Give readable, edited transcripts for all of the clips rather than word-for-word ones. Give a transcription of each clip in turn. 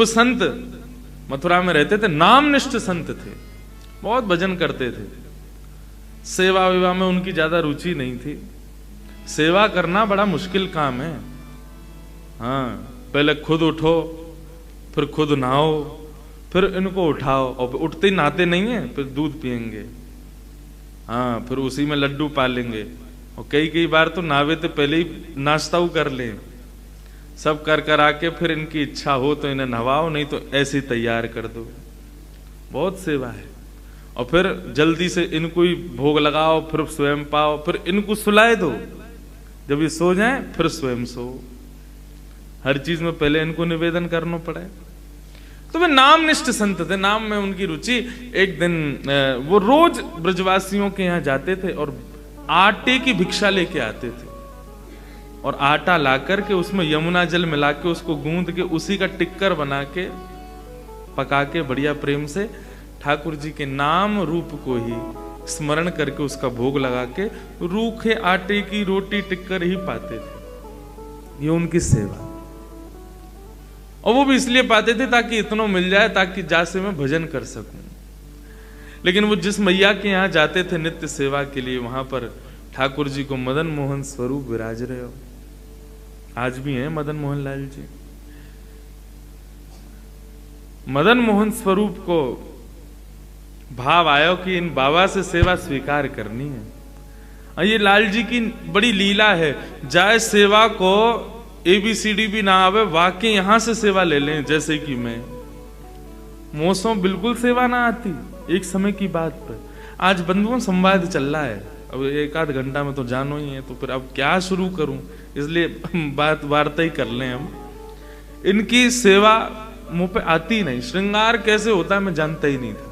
वो संत मथुरा में रहते थे, नामनिष्ठ संत थे, बहुत भजन करते थे। सेवा विवाह में उनकी ज्यादा रुचि नहीं थी। सेवा करना बड़ा मुश्किल काम है। हाँ, पहले खुद उठो, फिर खुद नहाओ, फिर इनको उठाओ, और उठते ही नहाते नहीं है, फिर दूध पिएंगे, हाँ, फिर उसी में लड्डू पालेंगे, और कई बार तो नहावे तो पहले ही नाश्ता कर लें। सब कर कर आके फिर इनकी इच्छा हो तो इन्हें नहवाओ, नहीं तो ऐसे ही तैयार कर दो। बहुत सेवा है। और फिर जल्दी से इनको ही भोग लगाओ, फिर स्वयं पाओ, फिर इनको सुलाए दो, जब ये सो जाएं फिर स्वयं सो। हर चीज में पहले इनको निवेदन करना पड़े। तो वे नामनिष्ठ संत थे, नाम में उनकी रुचि। एक दिन वो रोज ब्रजवासियों के यहाँ जाते थे और आटे की भिक्षा लेके आते थे, और आटा लाकर के उसमें यमुना जल मिला के उसको गूंद के उसी का टिक्कर बना के पका के बढ़िया प्रेम से ठाकुर जी के नाम रूप को ही स्मरण करके उसका भोग लगा के रूखे आटे की रोटी टिक्कर ही पाते थे। ये उनकी सेवा। और वो भी इसलिए पाते थे ताकि इतना मिल जाए, ताकि जासे मैं भजन कर सकूं। लेकिन वो जिस मैया के यहाँ जाते थे नित्य सेवा के लिए, वहां पर ठाकुर जी को मदन मोहन स्वरूप विराज रहे हो। आज भी हैं मदन मोहन लाल जी। मदन मोहन स्वरूप को भाव आयो कि इन बाबा से सेवा स्वीकार करनी है। और ये लाल जी की बड़ी लीला है, जाए सेवा को ABCD भी ना आवे, वाकई यहां से सेवा ले लें। जैसे कि मैं मोसों बिल्कुल सेवा ना आती। एक समय की बात पर आज बंधुओं संवाद चल रहा है, अब एक आध घंटा में तो जानो ही है, तो फिर अब क्या शुरू करूं, इसलिए बात वार्ता ही कर लें हम। इनकी सेवा मुंह पे आती नहीं। श्रृंगार कैसे होता है मैं जानता ही नहीं था।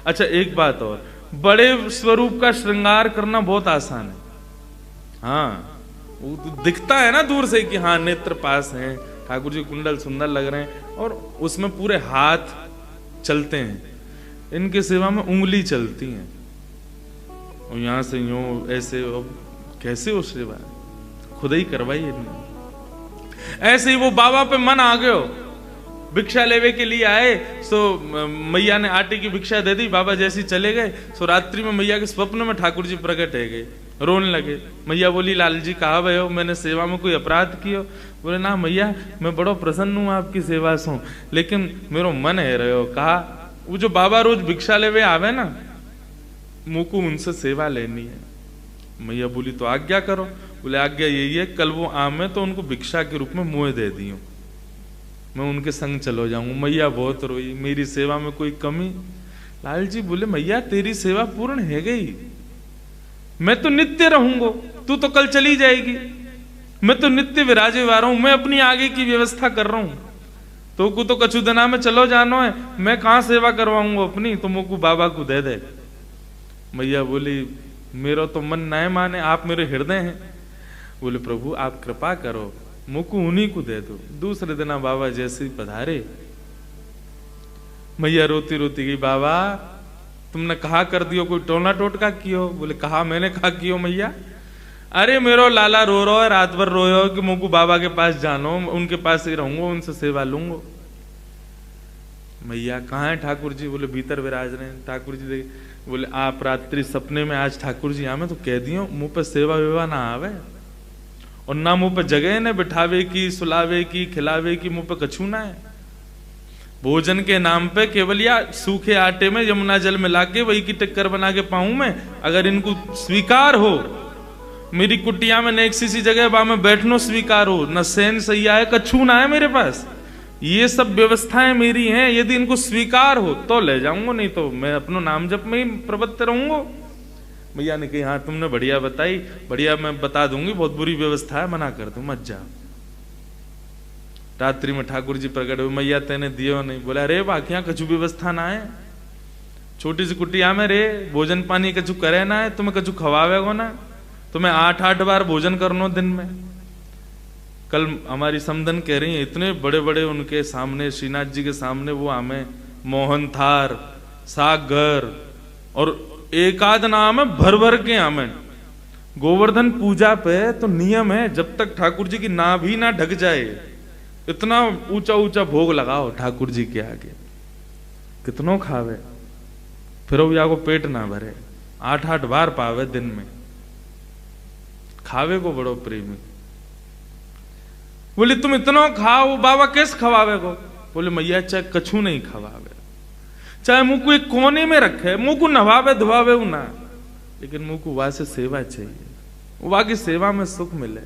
अच्छा, एक बात और, बड़े स्वरूप का श्रृंगार करना बहुत आसान है। हाँ, वो दिखता है ना दूर से कि हाँ नेत्र पास हैं, ठाकुर जी कुंडल सुंदर लग रहे हैं, और उसमें पूरे हाथ चलते हैं। इनके सेवा में उंगली चलती है, और यहां से यूं ऐसे। कैसे हो सेवा, खुद ही करवाई इन्हें। ऐसे ही वो बाबा पे मन आ गयो, भिक्षा लेवे के लिए आए, सो मैया ने आटे की भिक्षा दे दी। बाबा जैसे चले गए, सो रात्रि में मैया के स्वप्न में ठाकुर जी प्रकट है गए, रोने लगे। मैया बोली, लाल जी कहा भय हो, मैंने सेवा में कोई अपराध कियो? बोले, ना मैया, मैं बड़ो प्रसन्न हूं आपकी सेवा से, लेकिन मेरो मन है रहे हो। कहा, वो जो बाबा रोज भिक्षा लेवे आवे ना, मुझको उनसे सेवा लेनी है। मैया बोली, तो आज्ञा करो। बोले, आज्ञा यही है, कल वो आमे तो उनको भिक्षा के रूप में मुँह दे दियो, मैं उनके संग चलो जाऊंगा। मैया बहुत रोई, मेरी सेवा में कोई कमी? लाल जी बोले, मैया तेरी सेवा पूर्ण है गई, मैं तो नित्य रहूंगा, तू तो कल चली जाएगी। मैं तो नित्य विराजे हुआ रहा हूं, मैं अपनी आगे की व्यवस्था कर रहा हूं। तो को तो कछु दिना में चलो जानो है, मैं कहां सेवा करवाऊंगा अपनी, तो मुझको बाबा को दे दे। मैया बोली, मेरा तो मन न माने, आप मेरे हृदय हैं। बोले, प्रभु आप कृपा करो, मुझको उन्हीं को दे दो। दूसरे दिन बाबा जैसे ही पधारे, मैया रोती रोती गई, बाबा तुमने कहा कर दियो, कोई टोना टोटका कियो? बोले, कहा मैंने कहा कियो मैया? अरे मेरो लाला रो रहा है, रात भर रोयो कि मुझको बाबा के पास जानो, उनके पास ही रहूंगा, उनसे सेवा लूंगा। मैया, कहाँ है ठाकुर जी? बोले, भीतर विराज रहे हैं। ठाकुर जी देखे, बोले, आप रात्रि सपने में आज ठाकुर जी आवे तो कह दियो मुंह पे सेवा वेवा ना आवे, और ना मुंह पे जगह न बिठावे की, सुलावे की, खिलावे की, मुंह पे कछू ना है। भोजन के नाम पे केवल या सूखे आटे में यमुना जल मिला के वही की टिक्कर बना के पाऊं मैं। अगर इनको स्वीकार हो, मेरी कुटिया में न एक सी जगह बा में बैठनो स्वीकार हो, न सैन सैया है, कछू ना है मेरे पास, ये सब व्यवस्थाएं मेरी हैं। यदि इनको स्वीकार हो तो ले जाऊंगा, नहीं तो मैं अपनो नाम जप में ही प्रवृत्त रहूंगा। मैया ने कही, हाँ तुमने बढ़िया बताई, बढ़िया मैं बता दूंगी, बहुत बुरी व्यवस्था है, मना कर दूं, मत जा। रात्रि में ठाकुर जी प्रकट हुए, मैया तेने दियो नहीं? बोला, अरे बाकियां कछु व्यवस्था ना है, छोटी सी कुटिया में रे, भोजन पानी कछु करे ना है, तुम्हें कछु खवावेगो ना, तुम्हें 8-8 बार भोजन करनो दिन में। कल हमारी समधन कह रही है, इतने बड़े बड़े उनके सामने, श्रीनाथ जी के सामने वो हमें मोहन थार, सागर और एक आध नाम है भर भर के हमें। गोवर्धन पूजा पे तो नियम है, जब तक ठाकुर जी की नाभि ना ढक जाए इतना ऊंचा ऊंचा भोग लगाओ ठाकुर जी के आगे, कितनो खावे, फिर वो या को पेट ना भरे, 8-8 बार पावे दिन में, खावे को बड़ो प्रेमी। बोले तुम इतना खाओ, बाबा कैसे खवावे को? बोले मैया चाहे कछु नहीं खवावे, चाहे मुंह को एक कोने में रखे, मुंह को नवावे धुआवे ना, लेकिन मुंह को वहां से सेवा चाहिए, वहां की सेवा में सुख मिले।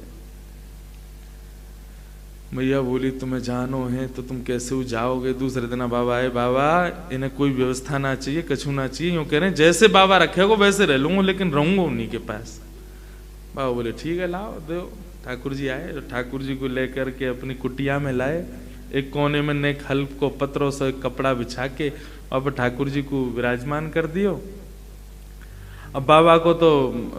मैया बोली तुम्हें जानो है तो तुम कैसे जाओगे? दूसरे दिन बाबा आए, बाबा इन्हें कोई व्यवस्था ना चाहिए, कछु ना चाहिए, यूं कह रहे हैं जैसे बाबा रखेगो वैसे रह लूंगा, लेकिन रहूंगा उन्हीं के पास। बाबा बोले ठीक है लाओ दो। ठाकुर जी आए, तो ठाकुर जी को लेकर के अपनी कुटिया में लाए, एक कोने में नेक हल्क को पत्रों से कपड़ा बिछा के अब ठाकुर जी को विराजमान कर दियो। अब बाबा को तो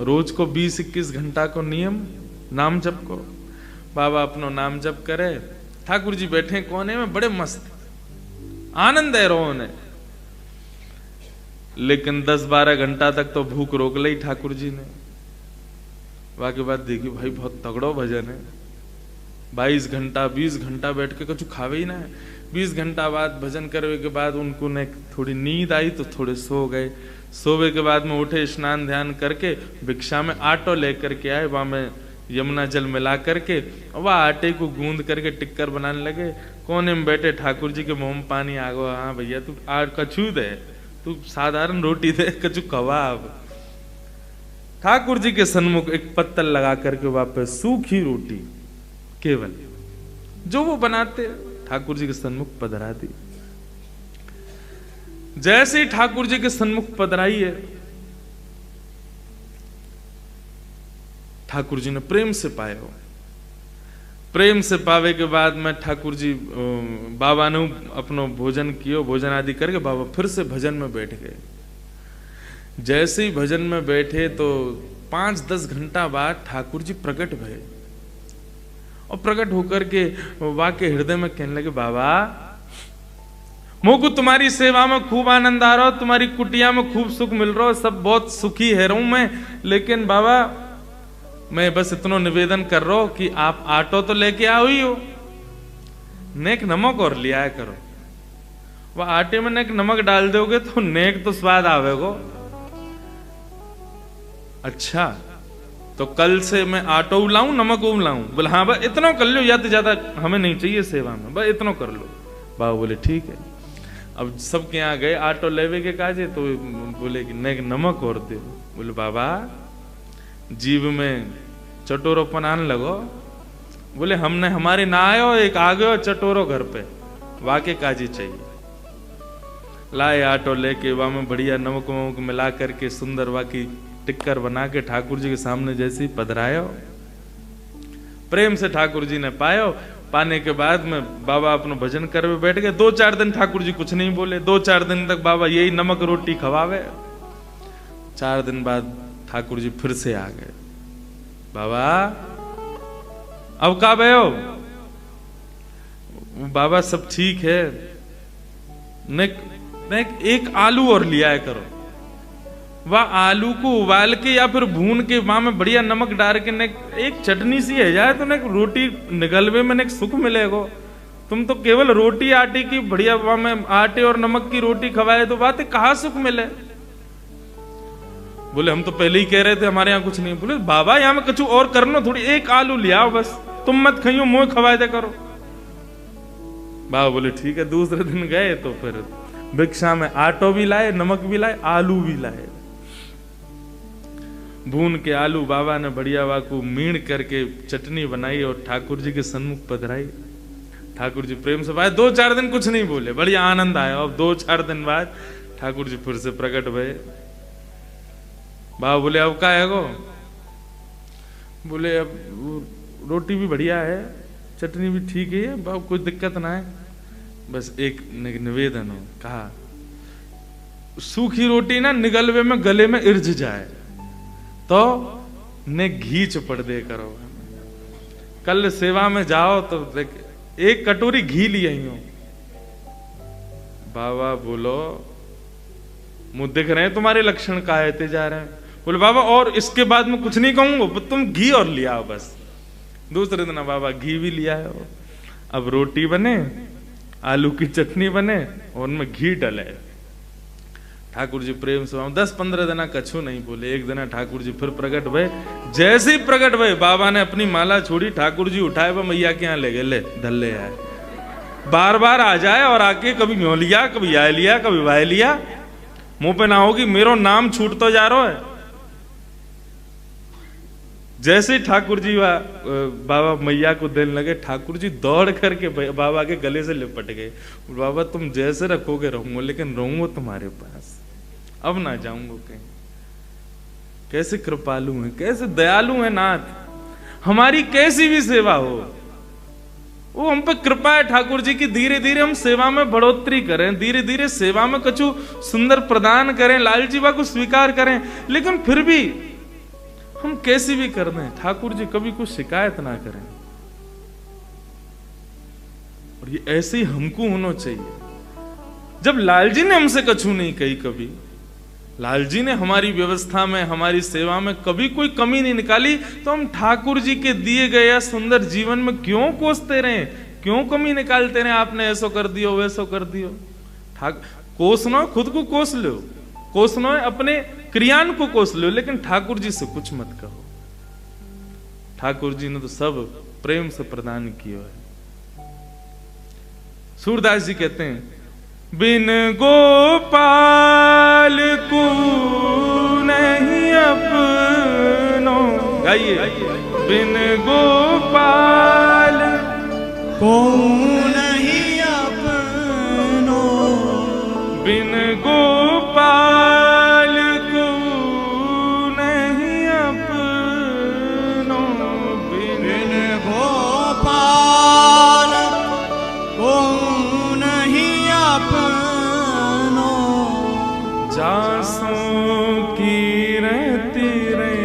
रोज को 20-21 घंटा को नियम नाम जप को, बाबा अपनो नाम जप करे, ठाकुर जी बैठे कोने में बड़े मस्त आनंद है रो ने, लेकिन 10-12 घंटा तक तो भूख रोक ली ठाकुर जी ने। बाकी बात देखी भाई बहुत तगड़ो भजन है, 22 घंटा 20 घंटा बैठ के कुछ खावे ही ना है। 20 घंटा बाद भजन करने के बाद उनको ने थोड़ी नींद आई तो थोड़े सो गए। सोवे के बाद में उठे, स्नान ध्यान करके भिक्षा में आटो लेकर के आए, वहां में यमुना जल मिला करके वह आटे को गूंद करके टिक्कर बनाने लगे। कोने में बैठे ठाकुर जी के मुंह में पानी आ गया, हाँ भैया तू कछु दे, तू साधारण रोटी दे, कछु कबाब। ठाकुर जी के सन्मुख एक पत्तल लगा करके वापस सूखी रोटी केवल जो वो बनाते ठाकुर जी के सन्मुख पधरा दी। जैसे ही ठाकुर जी के सन्मुख पधराई है, ठाकुर जी ने प्रेम से पाए हो। प्रेम से पावे के बाद में ठाकुर जी बाबा ने अपनो भोजन कियो, भोजन आदि करके बाबा फिर से भजन में बैठ गए। जैसे ही भजन में बैठे तो 5-10 घंटा बाद ठाकुर जी प्रकट भये और प्रकट होकर के वाके हृदय में कहने लगे, बाबा मोको तुम्हारी सेवा में खूब आनंद आ रहा हो, तुम्हारी कुटिया में खूब सुख मिल रहा हो, सब बहुत सुखी है रहूं मैं, लेकिन बाबा मैं बस इतना निवेदन कर रहा हूं कि आप आटो तो लेके आओ ही हो, नेक नमक और ले आया करो। वह आटे में नेक नमक डाल दोगे तो नेक तो स्वाद आवेगो। अच्छा तो कल से मैं आटो लाऊं नमक लाऊं? बोले हाँ बस इतना कर लो, या तो ज्यादा हमें नहीं चाहिए सेवा में, बस इतना कर लो। बाबा बोले ठीक है। अब सबके यहाँ गए आटो लेवे के काजे, तो बोले कि नेक नमक और दे। बोले बाबा जीव में चटोरोपन आने लगो। बोले हमने हमारे ना आयो, एक आ गयो चटोरो घर पे, वाके काजी चाहिए। लाए आटो लेके वहां में बढ़िया नमक वमक मिला करके सुंदर वाकी टिक्कर बना के ठाकुर जी के सामने जैसे ही पधरायो, प्रेम से ठाकुर जी ने पायो। पाने के बाद में बाबा अपना भजन करवे बैठ गए। 2-4 दिन ठाकुर जी कुछ नहीं बोले, 2-4 दिन तक बाबा यही नमक रोटी खवावे। 4 दिन बाद ठाकुर जी फिर से आ गए, बाबा अब का भयो? बाबा सब ठीक है, एक आलू और लिया करो। वह आलू को उबाल के या फिर भून के वहां में बढ़िया नमक डाल के एक चटनी सी है जाए तो रोटी निगलवे में सुख मिलेगा। तुम तो केवल रोटी आटे की बढ़िया वहां में आटे और नमक की रोटी खवाए तो बात कहाँ सुख मिले? बोले हम तो पहले ही कह रहे थे हमारे यहाँ कुछ नहीं। बोले बाबा यहाँ में कुछ और करना, थोड़ी एक आलू लिया बस, तुम मत खाइयो, मुंह खवाए दे करो। बाबा बोले ठीक है। दूसरे दिन गए तो फिर भिक्षा में आटो भी लाए, नमक भी लाए, आलू भी लाए। भून के आलू बाबा ने बढ़िया वाकू मीण करके चटनी बनाई और ठाकुर जी के सन्मुख पधराई। ठाकुर जी प्रेम से पाए। 2-4 दिन कुछ नहीं बोले, बढ़िया आनंद आया। अब 2-4 दिन बाद ठाकुर जी फिर से प्रकट भये। बाबा बोले अब का है गो? बोले अब रोटी भी बढ़िया है, चटनी भी ठीक है, बाबा कोई दिक्कत ना है, बस एक निवेदन हो। कहा सूखी रोटी ना निगलवे में गले में इर्ज जाए तो ने घी चुपड़ दे करो। कल सेवा में जाओ तो एक कटोरी घी ले आई हो। बाबा बोलो मुझे दिख रहे हैं तुम्हारे लक्षण कायते जा रहे हैं। बोले बाबा और इसके बाद में कुछ नहीं कहूंगा, तुम घी और लिया हो बस। दूसरे दिन बाबा घी भी लिया है। अब रोटी बने, आलू की चटनी बने और उनमें घी डले। ठाकुर जी प्रेम से 10-15 दिन कछु नहीं बोले। एक दिन ठाकुर जी फिर प्रकट भय। जैसे ही प्रकट भय बाबा ने अपनी माला छोड़ी, ठाकुर जी उठाए वह मैया के यहाँ ले गए, ले धल्ले आए। बार बार आ जाए और आके कभी न्यो लिया, कभी आए लिया, कभी वाय लिया। मुंह पे ना होगी मेरो नाम छूट तो जा रहा है। जैसे ही ठाकुर जी बाबा मैया को देने लगे, ठाकुर जी दौड़ करके बाबा के गले से लिपट गए। बाबा तुम जैसे रखोगे रहूंगा, लेकिन रहूंगा तुम्हारे पास, अब ना जाऊंगा कहीं। कैसे कृपालु है, कैसे दयालु है नाथ। हमारी कैसी भी सेवा हो, वो हम पे कृपा है ठाकुर जी की। धीरे धीरे हम सेवा में बढ़ोतरी करें, धीरे धीरे सेवा में कुछ सुंदर प्रदान करें, लाल जीवा को स्वीकार करें, लेकिन फिर भी हम कैसी भी कर दें, ठाकुर जी कभी कुछ शिकायत ना करें। और ये ऐसे ही हमको होना चाहिए। जब लाल जी ने हमसे कछु नहीं कही, कभी लाल जी ने हमारी व्यवस्था में, हमारी सेवा में कभी कोई कमी नहीं निकाली, तो हम ठाकुर जी के दिए गए या सुंदर जीवन में क्यों कोसते रहे, क्यों कमी निकालते रहे। आपने ऐसा कर दियो, वैसा कर दियो। कोसना खुद को कोस लो, कोसना अपने क्रियान को कोस लो, लेकिन ठाकुर जी से कुछ मत कहो। ठाकुर जी ने तो सब प्रेम से प्रदान किया है। सूरदास जी कहते हैं, बिन गोपाल को नहीं अपनो, गाइए, बिन गोपाल को नहीं अपनो, बिन गोपाल को नहीं अपनो, बिन गोपाल को नहीं अपनो, जासों की रहती रे,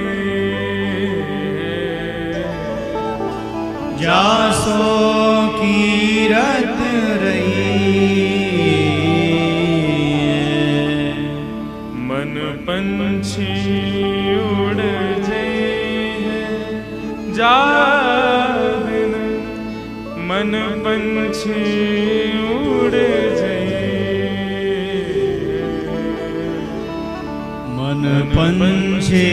जासों की रत रही, मन पंछी उड़ जाए जादिन, मन पंछी उड़ जाए, मन पंछी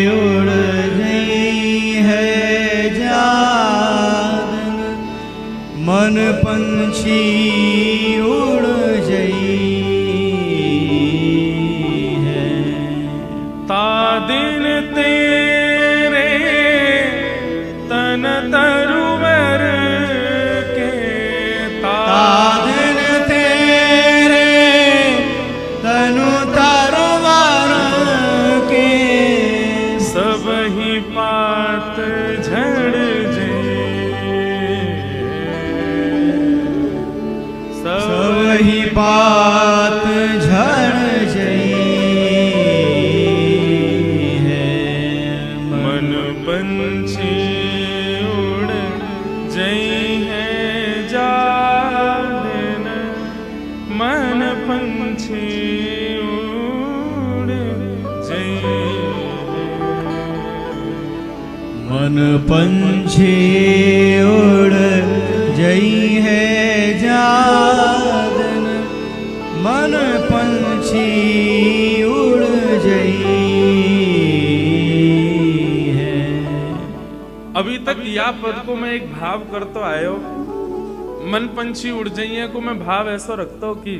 उड़ गई है जादन, मन पंछी उड़ गई है। तादिन तेरे तन तरुवर के, तादिन तेरे तनु तरवर के, सब ही पात झड़ सब ही बात झड़ गई है। मन पंछी उड़ जई है जादिन, मन पंछी उड़ जई है। मन पंछी उड़ जई है जादन, मन पंछी उड़ जई है। अभी तक या पद को मैं एक भाव करता आयो, मन पंछी उड़ जाइए को मैं भाव ऐसा रखता हूं कि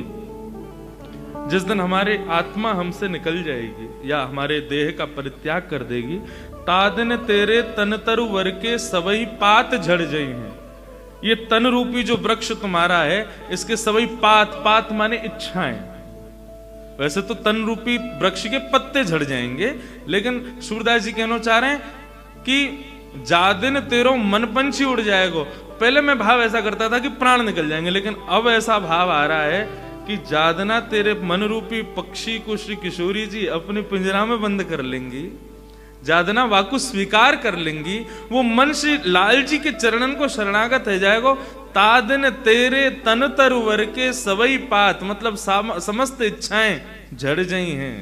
जिस दिन हमारी आत्मा हमसे निकल जाएगी या हमारे देह का परित्याग कर देगी, तादिन तेरे तन तरु वर के सबई पात झड़ जाई हैं। ये तन रूपी जो वृक्ष तुम्हारा है, इसके सबई पात, पात माने इच्छाएं। वैसे तो तन रूपी वृक्ष के पत्ते झड़ जाएंगे, लेकिन सूरदास जी कहना चाह रहे हैं कि जादिन तेरो मन पंछी उड़ जाएगा। पहले मैं भाव ऐसा करता था कि प्राण निकल जाएंगे, लेकिन अब ऐसा भाव आ रहा है कि जादना तेरे मन रूपी पक्षी को श्री किशोरी जी अपने पिंजरा में बंद कर लेंगी, जादना वाकु स्वीकार कर लेंगी। वो मन श्री लाल जी के चरणन को शरणागत हो जाएगा। तादिन तेरे तन तरुवर के सबई पात, मतलब समस्त इच्छाएं झड़ जाई हैं।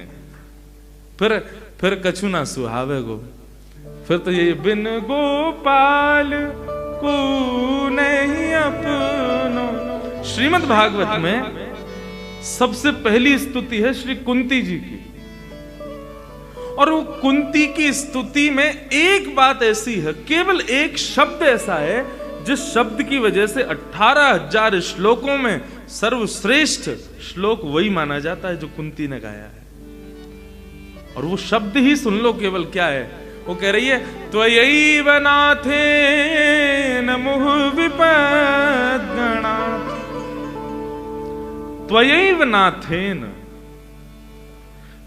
फिर कछु ना सुहावे गो। फिर तो ये बिन गोपाल नहीं अपनो। श्रीमद् भागवत में सबसे पहली स्तुति है श्री कुंती जी की, और वो कुंती की स्तुति में एक बात ऐसी है, केवल एक शब्द ऐसा है जिस शब्द की वजह से 18,000 श्लोकों में सर्वश्रेष्ठ श्लोक वही माना जाता है जो कुंती ने गाया है। और वो शब्द ही सुन लो केवल, क्या है वो कह रही है, त्वयैव नाथेन मुहुः विपद्गणा। त्वयैव नाथेन।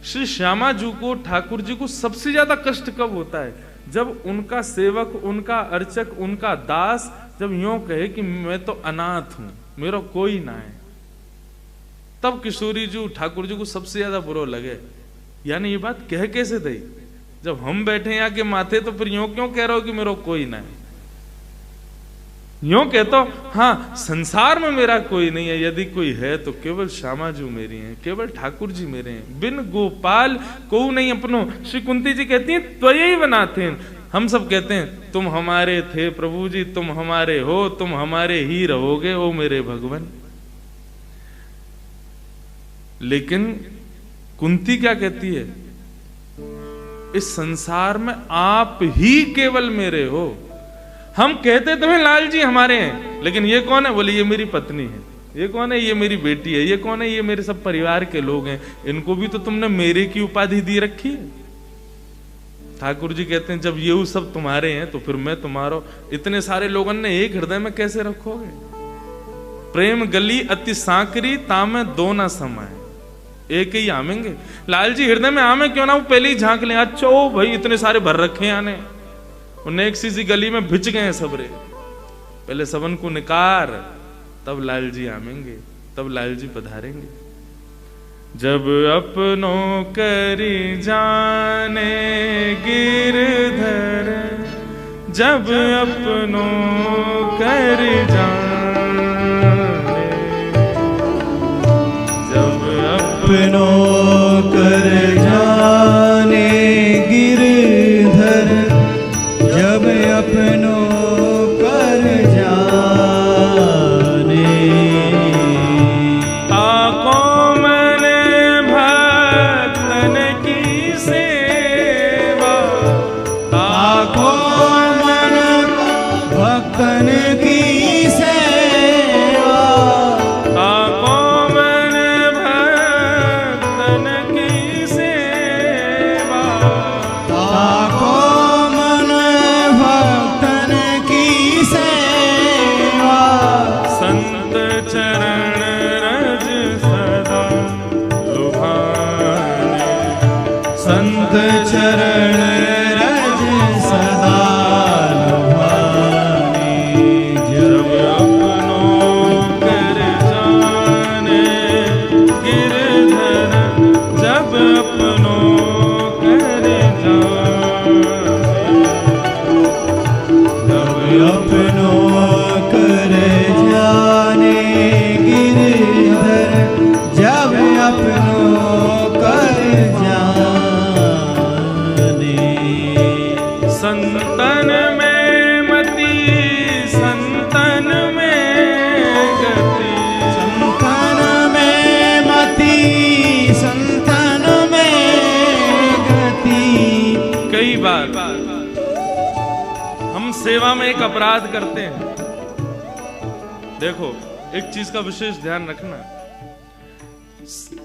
श्री श्यामा जी को, ठाकुर जी को सबसे ज्यादा कष्ट कब होता है? जब उनका सेवक, उनका अर्चक, उनका दास जब यूं कहे कि मैं तो अनाथ हूं, मेरा कोई ना है, तब किशोरी जी, ठाकुर जी को सबसे ज्यादा बुरा लगे। यानी ये बात कह कैसे दई? जब हम बैठे यहाँ के माथे तो फिर यूं क्यों कह रहे हो कि मेरा कोई ना है? यूं कहता हूं हाँ, संसार में मेरा कोई नहीं है, यदि कोई है तो केवल श्यामा जी मेरी हैं, केवल ठाकुर जी मेरे हैं, बिन गोपाल को नहीं अपनो। श्री कुंती जी कहती हैं त्वयैव नाथेन। हम सब कहते हैं तुम हमारे थे प्रभु जी, तुम हमारे हो, तुम हमारे ही रहोगे ओ मेरे भगवान। लेकिन कुंती क्या कहती है? इस संसार में आप ही केवल मेरे हो। हम कहते तो हैं लाल जी हमारे हैं, लेकिन ये कौन है? बोले ये मेरी पत्नी है। ये कौन है? ये मेरी बेटी है। ये कौन है? ये मेरे सब परिवार के लोग हैं। इनको भी तो तुमने मेरे की उपाधि दी रखी है। ठाकुर जी कहते हैं जब ये सब तुम्हारे हैं तो फिर मैं तुम्हारा। इतने सारे लोगों ने एक हृदय में कैसे रखोगे? प्रेम गली अति सांकरी तामे दो ना समाए, एक ही आमेंगे। लाल जी हृदय में आमे क्यों ना, वो पहले ही झांक ले। अच्छा ओ भाई इतने सारे भर रखे हैं आने, उन्हें एक सी गली में भिज गए सबरे, पहले सबन को निकार, तब लाल जी आमेंगे, तब लाल जी पधारेंगे। जब अपनों करी जाने गिरधर, जब अपनों कर जाने, जब अपनों कर जाने गिरधर, जब अपनों कर जाने। ताको मैंने भक्तन की सेवा, ताको मन भक्तन की सेवा, ताको मैंने भक्तन की सेवा, ताको मन भक्तन की सेवा। संत चरण रज सदा लुभाने, संत चरण रज सदा लुभाने। जब अपनों कर जाने गिरधर, जब अपनों कर जाने, जब अपनों कर जाने गिरधर, जब अपनों कर जाने। संतन में मति, संतन में गति, संतन में मति, संतन में गति। कई बार हम सेवा में एक अपराध करते हैं। देखो एक चीज का विशेष ध्यान रखना,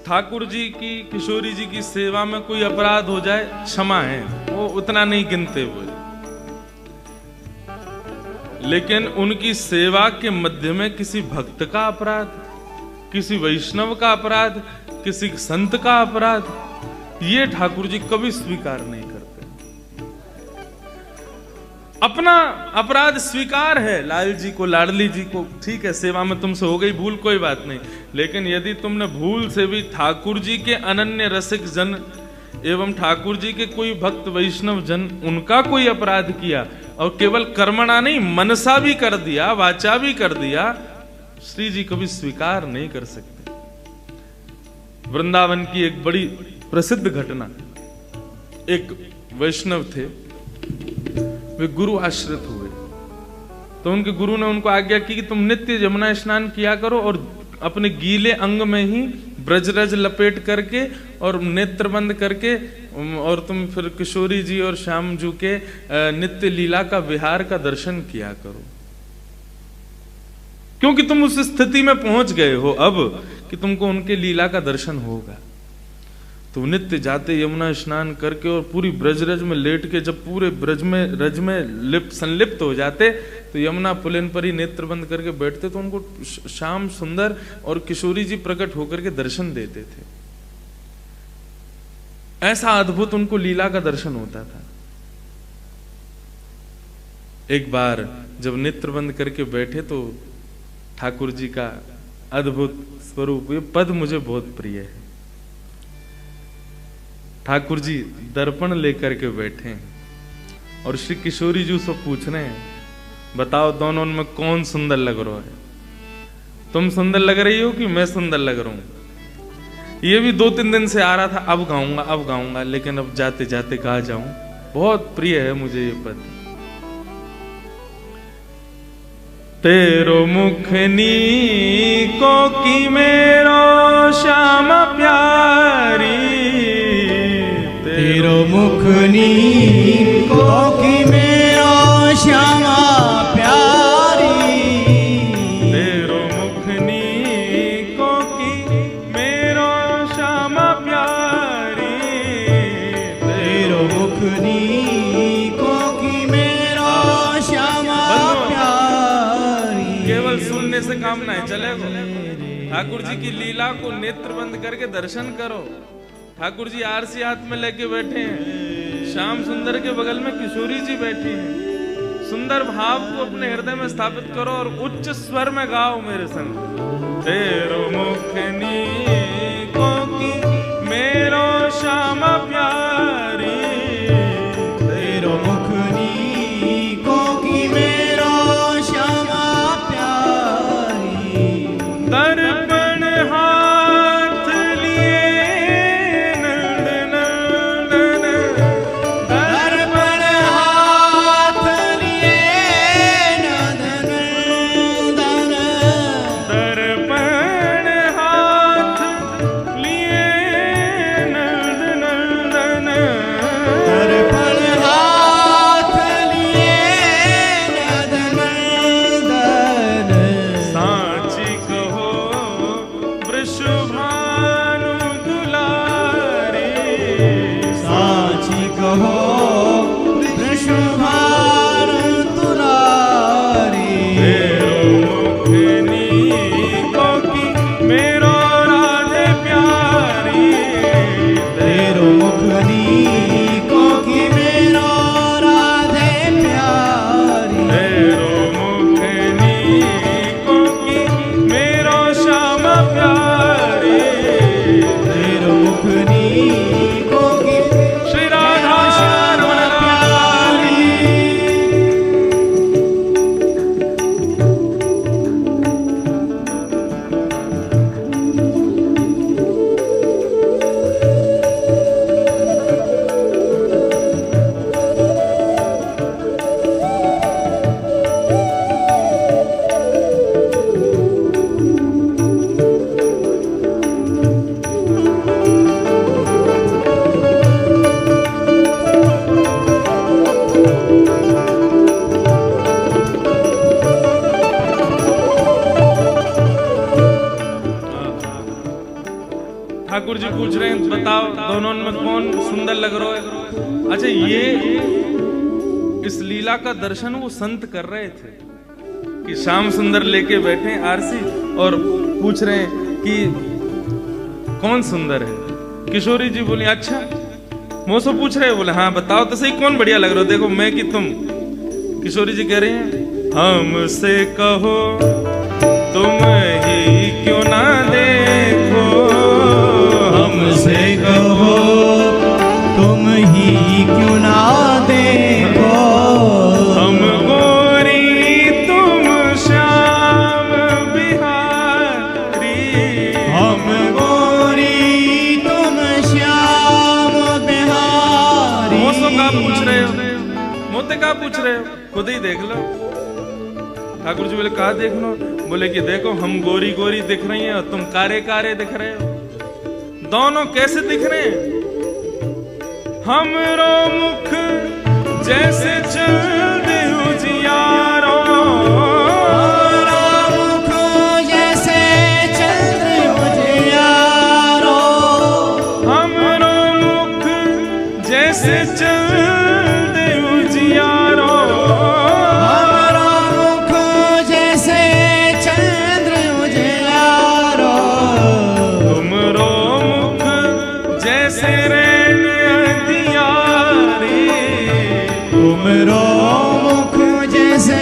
ठाकुर जी की, किशोरी जी की सेवा में कोई अपराध हो जाए क्षमा है, वो उतना नहीं गिनते हुए, लेकिन उनकी सेवा के मध्य में किसी भक्त का अपराध, किसी वैष्णव का अपराध, किसी संत का अपराध, ये ठाकुर जी कभी स्वीकार नहीं करते। अपना अपराध स्वीकार है लाल जी को, लाडली जी को, ठीक है सेवा में तुमसे हो गई भूल, कोई बात नहीं, लेकिन यदि तुमने भूल से भी ठाकुर जी के अनन्य रसिक जन एवं ठाकुर जी के कोई भक्त वैष्णव जन, उनका कोई अपराध किया और केवल कर्मणा नहीं मनसा भी कर दिया, वाचा भी कर दिया, श्री जी कभी स्वीकार नहीं कर सकते। वृंदावन की एक बड़ी प्रसिद्ध घटना, एक वैष्णव थे, वे गुरु आश्रित हुए तो उनके गुरु ने उनको आज्ञा की कि तुम नित्य यमुना स्नान किया करो और अपने गीले अंग में ही ब्रजरज लपेट करके और नेत्र बंद करके, और तुम फिर किशोरी जी और श्याम जू के नित्य लीला का विहार का दर्शन किया करो, क्योंकि तुम उस स्थिति में पहुंच गए हो अब कि तुमको उनके लीला का दर्शन होगा। तो नित्य जाते यमुना स्नान करके और पूरी ब्रजरज में लेट के जब पूरे ब्रज में रज में संलिप्त हो जाते तो यमुना पुलिन पर ही नेत्र बंद करके बैठते, तो उनको श्याम सुंदर और किशोरी जी प्रकट होकर के दर्शन देते थे। ऐसा अद्भुत उनको लीला का दर्शन होता था। एक बार जब नेत्र बंद करके बैठे तो ठाकुर जी का अद्भुत स्वरूप, ये पद मुझे बहुत प्रिय है। ठाकुर जी दर्पण लेकर के बैठे हैं और श्री किशोरी जी सब पूछ रहे हैं, बताओ दोनों में कौन सुंदर लग रहा है? तुम सुंदर लग रही हो कि मैं सुंदर लग रहा हूं? ये भी 2-3 दिन से आ रहा था, अब गाऊंगा, लेकिन अब जाते जाते गा जाऊं। बहुत प्रिय है मुझे ये पद। तेरो मुखनी को की मेरो श्यामा प्यारी, तेरो मुखनी को की मेरो श्यामा प्यारी, तेरो मुखनी को की मेरो श्यामा प्यारी, तेरो मुखनी को की मेरो श्यामा प्यारी। केवल सुनने से काम नहीं चलेगा, ठाकुर जी की लीला को नेत्र बंद करके दर्शन करो। ठाकुर जी आरसी हाथ में लेके बैठे हैं, श्याम सुंदर के बगल में किशोरी जी बैठी हैं। सुंदर भाव को अपने हृदय में स्थापित करो और उच्च स्वर में गाओ मेरे संग। तेरो मुखनी को की मेरो श्यामा प्यारी, तेरो मुखनी को की मेरो श्यामा प्यारी। दर्पण हाथ लिए दर्पण हाथ लिए नंदन, दर्पण हाथ लिए नंदन, दर्पण हाथ लिए नंदन। साची कहो वृषभानु दुलारी, साची कहो वृषभानु दुलारी। तेरो मुखनी को की मेरो राधे प्यारी, तेरो मुखनी को की मेरो राधे प्यारी। तेरो मुखनी को की मेरो श्यामा प्यारी, तेरो मुखनी को की श्री राधा रमण प्यारी। ठाकुर जी पूछ रहे हैं, बताओ दोनों में कौन सुंदर लग रहा है? अच्छा, ये इस लीला का दर्शन वो संत कर रहे थे कि श्याम सुंदर लेके बैठे आरसी और पूछ रहे हैं कि कौन सुंदर है। किशोरी जी बोली, अच्छा मोसो पूछ रहे, बोले हाँ बताओ तो सही कौन बढ़िया लग रहा हो, देखो मैं कि तुम। किशोरी जी कह रहे हैं, हमसे कहो तुम ही क्यों ना देखो, हमसे कहो तुम ही क्यों ना देखो। हम गोरी तुम श्याम बिहारी, हम गोरी तुम श्याम बिहारी। मोसो का पूछ रहे हो, मोते का पूछ रहे हो, खुद ही देख लो। ठाकुर जी बोले कहा देख लो? बोले कि देखो हम गोरी गोरी दिख रही हैं और तुम कारे कारे दिख रहे हो। दोनों कैसे दिख रहे हैं? हमरो मुख जैसे चंद उजियारो, मुख जैसे चंद्र उजियारो, हमरो मुख जैसे चंद उजियारो, हमारा मुख जैसे चंद्र उजियारो, तुमरो मुख जैसे रैन अंधियारी, तुमरो मुख जैसे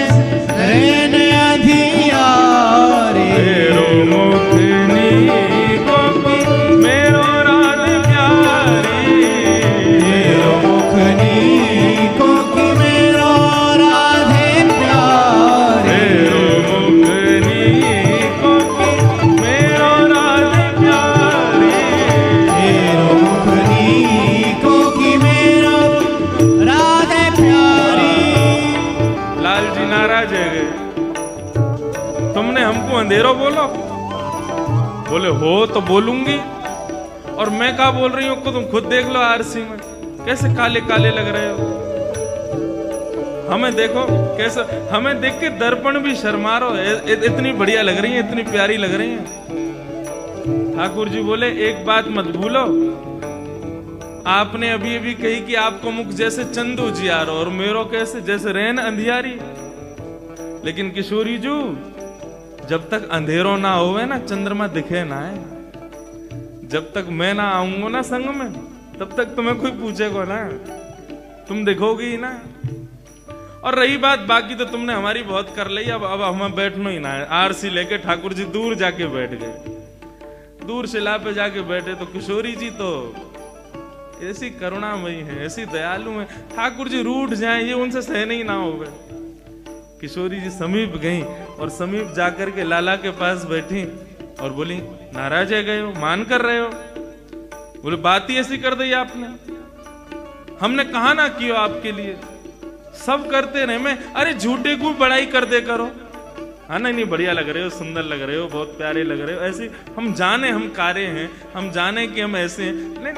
रैन अंधियारी, मेरो मुख नीको की मेरो राध प्यारी, मेरो मुख नीको की मेरो राधे प्यारे, मेरो मुख नीको की मेरो राध प्यारी। मेरो मुख नीको की मेरो राधे प्यारी। लाल जी नाराज है गए, तुमने हमको अंधेरो बोलो? बोले हो तो बोलूंगी, और मैं क्या बोल रही हूँ को तुम खुद देख लो आरसी में कैसे काले काले लग रहे हो। हमें देखो कैसे, हमें देख के दर्पण भी शर्मा रहे, इतनी बढ़िया लग रही है, इतनी प्यारी लग रही है। ठाकुर जी बोले एक बात मत भूलो, आपने अभी अभी कही कि आपको मुख जैसे चंद उजियारो और मेरो कैसे जैसे रैन अंधियारी। लेकिन किशोरी जू, जब तक अंधेरो ना होवे ना चंद्रमा दिखे ना है, जब तक मैं ना आऊंगा ना संग में, तब तक तुम्हें कोई पूछेगा ना, तुम देखोगी ही ना। और रही बात बाकी तो तुमने हमारी बहुत कर ली, अब हमें बैठना ही ना है। आरसी लेके ठाकुर जी दूर जाके बैठ गए, दूर शिला पे जाके बैठे। तो किशोरी जी तो ऐसी करुणामयी है, ऐसी दयालु है, ठाकुर जी रूठ जाए ये उनसे सहन ही ना होवे। किशोरी जी समीप गई और समीप जाकर के लाला के पास बैठी और बोली नाराज है गए हो, मान कर रहे हो? बोले बात ही ऐसी कर दी आपने, हमने कहा ना कियो आपके लिए, सब करते रहे। मैं अरे झूठे को बड़ाई कर दे करो, हाँ नहीं बढ़िया लग रहे हो, सुंदर लग रहे हो, बहुत प्यारे लग रहे हो, ऐसे हम जाने हम कारे हैं, हम जाने कि हम ऐसे हैं। नहीं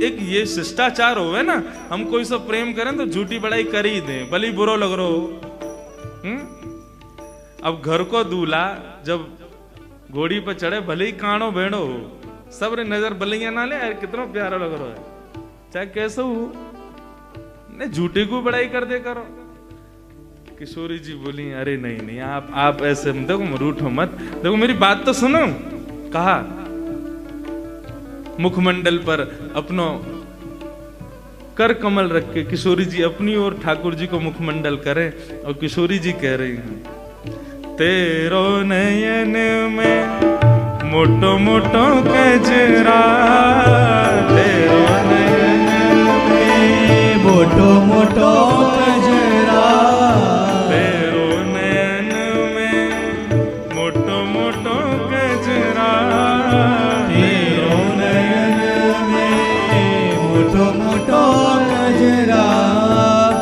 एक ये शिष्टाचार होवे ना, हम कोई सा प्रेम करें तो झूठी बड़ाई कर ही दें, भले ही बुरो लग रहा हो। अब घर को दूल्हा जब घोड़ी पर चढ़े, भले ही कानो भेड़ो हो, सब रे नजर बलिया ना ले, कितना प्यारा लग रहा है, चाहे कैसे हो, नहीं झूठे को बड़ाई कर दे करो। किशोरी जी बोली अरे नहीं नहीं आप ऐसे देखो, रूठो मत, देखो मेरी बात तो सुनो। कहा मुखमंडल पर अपनो कर कमल रख के किशोरी जी अपनी ओर ठाकुर जी को मुखमंडल करें, और किशोरी जी कह रही हैं तेरो नयन में मोटो मोटो कजरा, तेरो नयन में मोटो मोटो कजरा, तेरो नयन में मोटो मोटो कजरा, तेरो नयन में मोटो मोटो कजरा,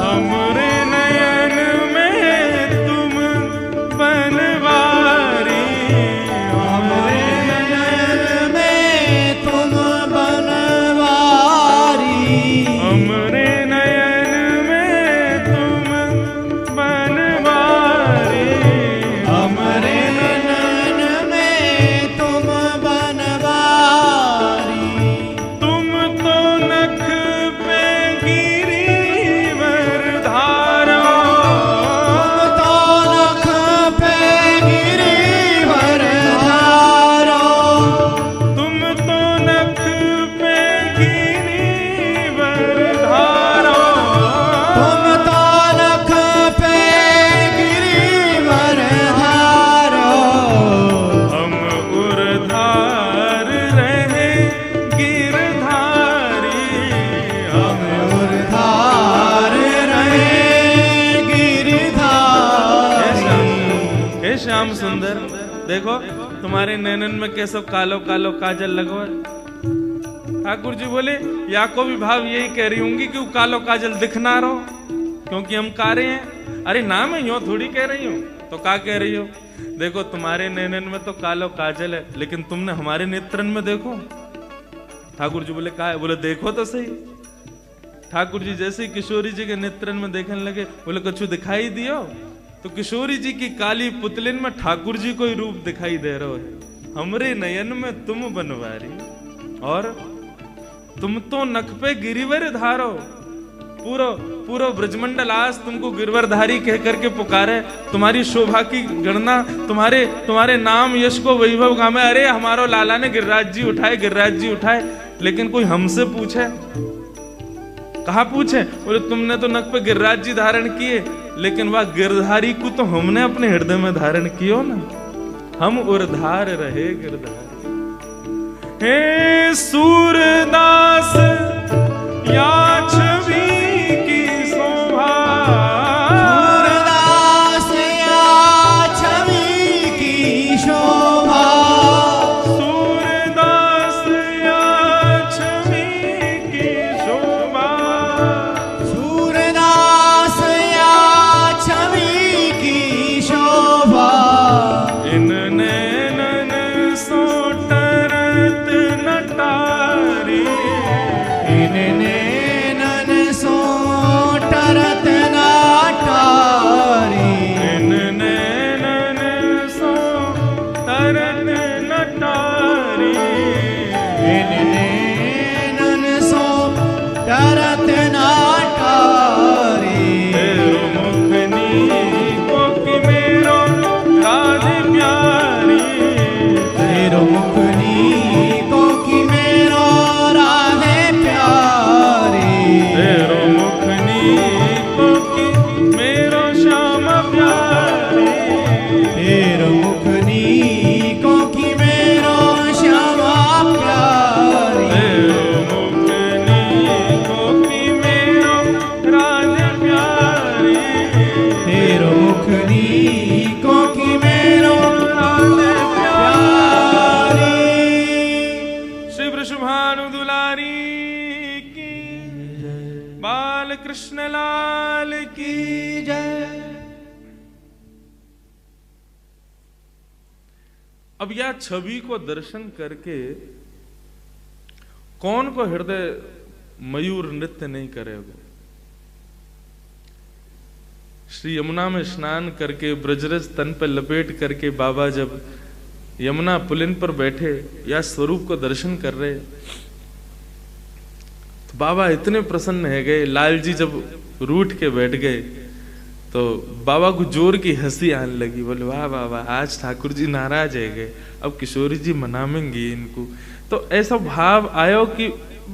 हमरे नयन में तुम बनवारी, हमरे नयन में तुम बनवारी, हमरे नयन में तुम बनवारी, हमरे नयन में तुम बनवारी, तुम तो नख पे गिरीवर धारो, तुम तो नख पे गिरीवर धारो, तुम तो नख पे गिरीवर धारो, तुम तो नख पे गिरीवर धारो, हम उर्धार रहे गिरधारी, हम उर्धार रहे गिरधारी। हे श्याम सुंदर, देखो तुम्हारे नैनन में कैसो कालो कालो काजल लगवा। ठाकुर जी बोले या को भी भाव यही कह रही होंगी कि वो कालो काजल दिख ना रहो, क्योंकि हम कारे हैं। अरे ना मैं यूं थोड़ी कह रही हूँ, तो क्या कह रही हो? देखो तुम्हारे नैनन में तो कालो काजल है, लेकिन तुमने हमारे नेत्रन में देखो। ठाकुर जी बोले का है? बोले देखो तो सही। ठाकुर जी जैसे ही किशोरी जी के नेत्रन में देखने लगे, बोले कछु दिखाई दियो? तो किशोरी जी की काली पुतलिन में ठाकुर जी कोई रूप दिखाई दे रहा है। हमरे नयन में तुम बनवारी, और तुम तो नख पे गिरिवर धारो। पूरा पूरा ब्रजमंडल आज तुमको गिरवरधारी कह करके पुकारे। तुम्हारी शोभा की गणना, तुम्हारे नाम यश को वैभव गामे। अरे हमारो लाला ने गिरिराज जी उठाए, गिरिराज जी उठाए। लेकिन कोई हमसे पूछे? कहा पूछे? बोले तुमने तो नक पे गिरिराज जी धारण किए, लेकिन वह गिरधारी को तो हमने अपने हृदय में धारण कियो ना। हम उर्धार रहे गिरधारी। हे सूरदास या छवि की शोभा, सूरदास या छवि की शोभा, सूरदास या छवि की शोभा, सूरदास या छवि की शोभा। इन नैनन सो टरत नटारी, इन नैनन सो टरत नाटारी, इन नैनन सो टरत नटारी। इन नैनन सो टरत नाटारी। तेरो मुखनी को कि मेरो राधे प्यारी, तेरो मुखनी को कि मेरो राधे प्यारी, तेरो मुखनी को कि मेरो श्याम प्यारी, तेरो मुखनी को कि मेरो श्यामा प्यारी, तेरो मुखनी को कि मेरो राधे प्यारी, तेरो मुखनी को कि मेरो राधे प्यारी। प्यारी। श्री वृषभानु दुलारी की, बाल कृष्ण लाल की जय। अब यह छवि को दर्शन करके कौन को हृदय मयूर नृत्य नहीं करेगा? श्री यमुना में स्नान करके ब्रजरज तन पर लपेट करके बाबा जब यमुना पुलिन पर बैठे या स्वरूप को दर्शन कर रहे, तो बाबा इतने प्रसन्न है गए। लाल जी जब रूठ के बैठ गए तो बाबा को जोर की हंसी आने लगी। बोले वाह बाबा, आज ठाकुर जी नाराज है गए, अब किशोरी जी मनावेंगी इनको। तो ऐसा भाव आयो कि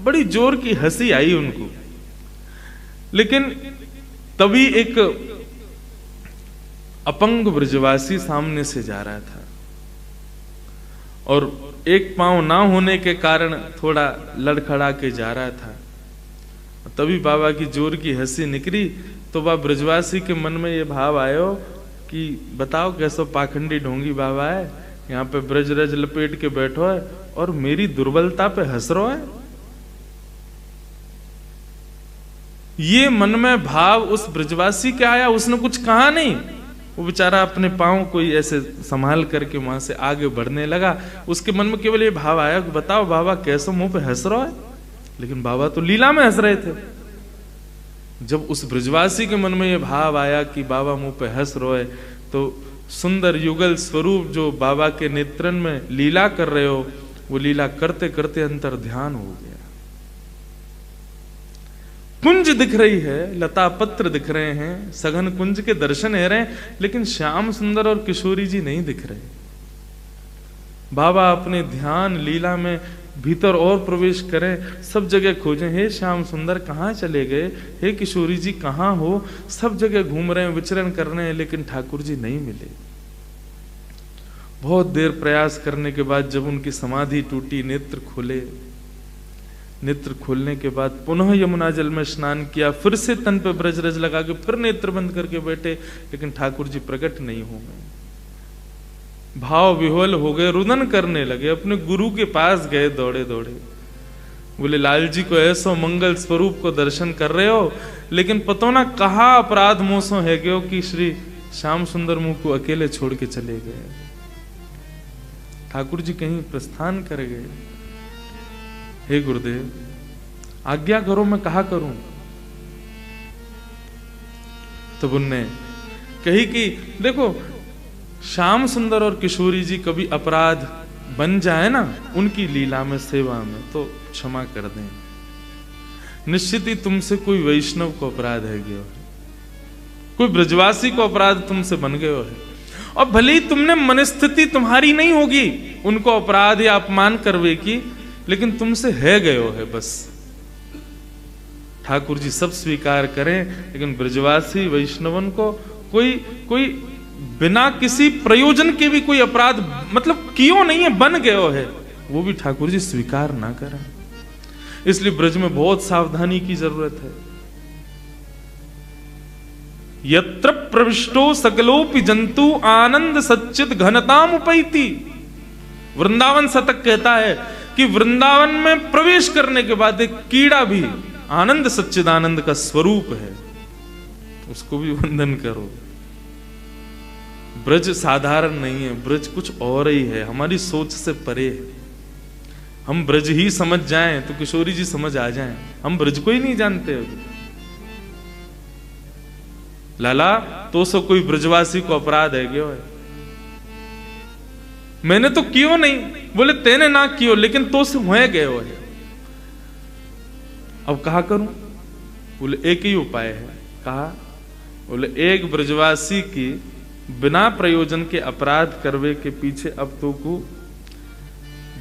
बड़ी जोर की हंसी आई उनको। लेकिन तभी एक अपंग ब्रजवासी सामने से जा रहा था और एक पांव ना होने के कारण थोड़ा लड़खड़ा के जा रहा था। तभी बाबा की जोर की हंसी निकली तो वह ब्रजवासी के मन में ये भाव आयो कि बताओ कैसो पाखंडी ढोंगी बाबा है, यहाँ पे ब्रजरज लपेट के बैठो है और मेरी दुर्बलता पे हंस रहा है। ये मन में भाव उस ब्रजवासी के आया, उसने कुछ कहा नहीं। वो बेचारा अपने पांव को ही ऐसे संभाल करके वहां से आगे बढ़ने लगा। उसके मन में केवल ये भाव आया कि बताओ बाबा कैसो मुंह पे हंस रहा है। लेकिन बाबा तो लीला में हंस रहे थे। जब उस ब्रजवासी के मन में ये भाव आया कि बाबा मुंह पे हंस रहे है, तो सुंदर युगल स्वरूप जो बाबा के नेत्रन में लीला कर रहे हो, वो लीला करते करते अंतर ध्यान हो गया। कुंज दिख रही है, लता पत्र दिख रहे हैं, सघन कुंज के दर्शन है रहे, लेकिन श्याम सुंदर और किशोरी जी नहीं दिख रहे। बाबा अपने ध्यान लीला में भीतर और प्रवेश करें, सब जगह खोजें, हे श्याम सुंदर कहाँ चले गए, हे किशोरी जी कहाँ हो। सब जगह घूम रहे हैं, विचरण कर रहे हैं, लेकिन ठाकुर जी नहीं मिले। बहुत देर प्रयास करने के बाद जब उनकी समाधि टूटी, नेत्र खोले, नेत्र खोलने के बाद पुनः यमुना जल में स्नान किया, फिर से तन पे ब्रजरज लगा के फिर नेत्र बंद करके बैठे, लेकिन ठाकुर जी प्रकट नहीं हो गए। भाव विह्वल हो गए, रुदन करने लगे, अपने गुरु के पास गए दौड़े दौड़े। बोले लाल जी को ऐसो मंगल स्वरूप को दर्शन कर रहे हो, लेकिन पतो ना कहा अपराध मोसो है गयो कि श्री श्याम सुंदर मुंह को अकेले छोड़ के चले गए। ठाकुर जी कहीं प्रस्थान कर गए। हे गुरुदेव, आज्ञा करो, मैं कहा करूं। तब उनने कही कि देखो, श्याम सुंदर और किशोरी जी कभी अपराध बन जाए ना उनकी लीला में, सेवा में, तो क्षमा कर दें। निश्चित ही तुमसे कोई वैष्णव को अपराध है गयो है, कोई ब्रजवासी को अपराध तुमसे बन गयो है, और भले ही तुमने मनस्थिति तुम्हारी नहीं होगी उनको अपराध या अपमान करवे की, लेकिन तुमसे है गयो है बस। ठाकुर जी सब स्वीकार करें, लेकिन ब्रजवासी वैष्णवन को कोई बिना किसी प्रयोजन के भी कोई अपराध मतलब कियो नहीं है, बन गयो है, वो भी ठाकुर जी स्वीकार ना करें। इसलिए ब्रज में बहुत सावधानी की जरूरत है। यत्र प्रविष्टो सकलोपि जंतु आनंद सच्चित घनताम उपैति। वृंदावन शतक कहता है कि वृंदावन में प्रवेश करने के बाद एक कीड़ा भी आनंद सच्चिदानंद का स्वरूप है, उसको भी वंदन करो। ब्रज साधारण नहीं है, ब्रज कुछ और ही है, हमारी सोच से परे है। हम ब्रज ही समझ जाएं तो किशोरी जी समझ आ जाएं, हम ब्रज को ही नहीं जानते अभी। लाला तो सो कोई ब्रजवासी को अपराध है क्यों है? मैंने तो कियो नहीं, बोले तेने ना कियो, लेकिन तो से हुए गए हो है। अब कहा करूं? बोले एक ही उपाय है। कहा? बोले एक ब्रजवासी की बिना प्रयोजन के अपराध करवे के पीछे अब तो को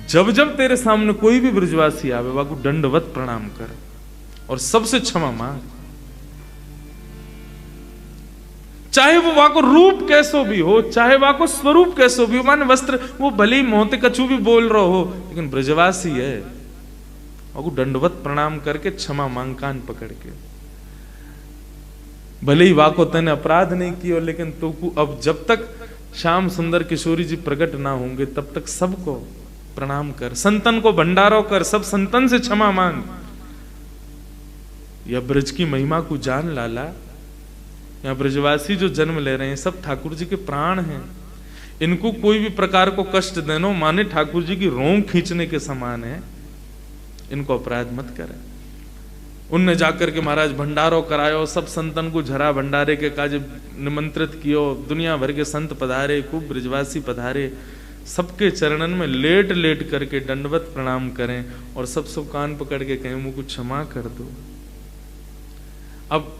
जब जब तेरे सामने कोई भी ब्रजवासी आवे वाको दंडवत प्रणाम कर और सबसे क्षमा मांग, चाहे वो वाको रूप कैसो भी हो, चाहे वाको स्वरूप कैसो भी हो, माने वस्त्र वो भले ही मोहते कछु भी बोल रहा हो, लेकिन ब्रजवासी है, वाको दंडवत प्रणाम करके क्षमा मांग कान पकड़ के। भले ही वाको तने अपराध नहीं किया, लेकिन तो को अब जब तक श्याम सुंदर किशोरी जी प्रकट ना होंगे तब तक सबको प्रणाम कर, संतन को भंडारो कर, सब संतन से क्षमा मांग। या ब्रज की महिमा को जान लाला, या ब्रजवासी जो जन्म ले रहे हैं सब ठाकुर जी के प्राण हैं, इनको कोई भी प्रकार को कष्ट देना माने ठाकुर जी की रोंग खींचने के समान है, इनको अपराध मत करें। उनने जाकर के महाराज भंडारो करायो, सब संतन को झरा भंडारे के काज निमंत्रित कियो, दुनिया भर के संत पधारे, खूब ब्रजवासी पधारे, सबके चरणन में लेट लेट करके दंडवत प्रणाम करें और सब कान पकड़ के कहें मुझको क्षमा कर दो। अब